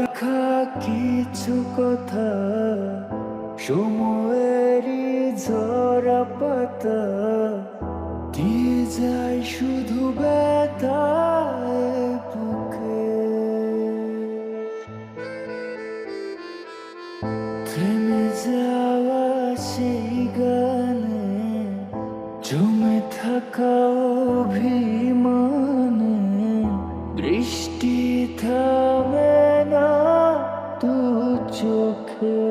রাখা কিছু কথা, সময়েরই ঝরা পাতা দিয়ে যায় শুধু ব্যথায় বুকে। থেমে যাওয়া সেই গানে জমে থাকা অভিমানে বৃষ্টি থামে না দু চোখে।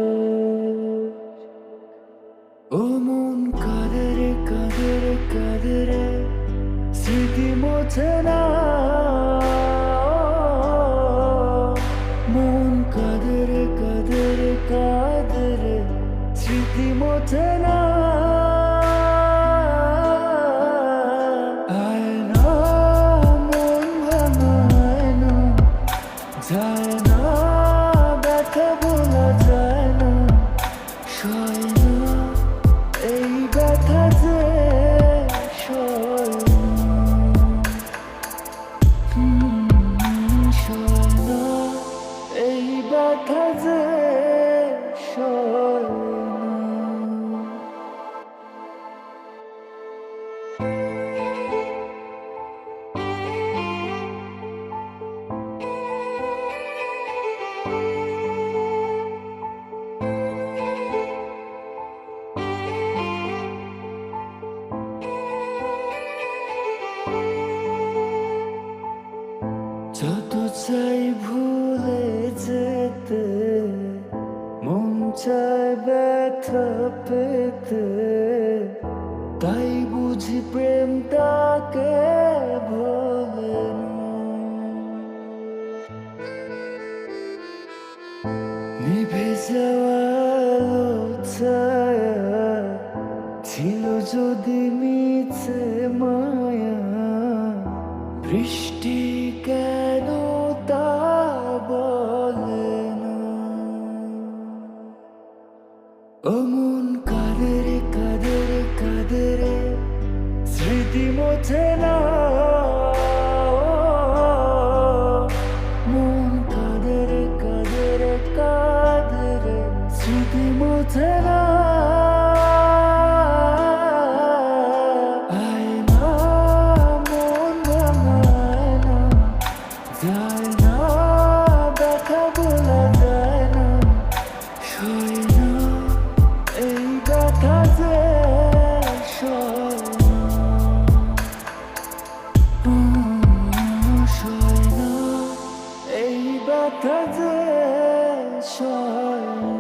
ও মন কাঁদে রে কাঁদে রে কাঁদে রে, স্মৃতি মোছে না। মন কাঁদে রে কাঁদে রে কাঁদে রে, স্মৃতি মোছে না। আয় না মন ভাঙায় না, যায় না ব্যথা বলা যায় না, সয় না এই ব্যথা যে সয় না, সয় না এই ব্যথা যে সয় না। যত চাই ভুলে যেতে, মন চায় ব্যথা পেতে, তাই বুঝি প্রেমটাকে ভোলে না। নিভে যাওয়া আলো ছায়া ছিল যদি মিছে মায়া, বৃষ্টি কেন তা বলে না। ও মন কাঁদে রে কাঁদে রে কাঁদে রে, স্মৃতি মোছে না। মন কাঁদে রে কাঁদে রে কাঁদে রে, স্মৃতি মোছে না। আয় না মন ভাঙায় না, যায় না ব্যথা বলা যায় না, সয় না এই ব্যথা যে সয় না, সয় না এই ব্যথা যে সয় না।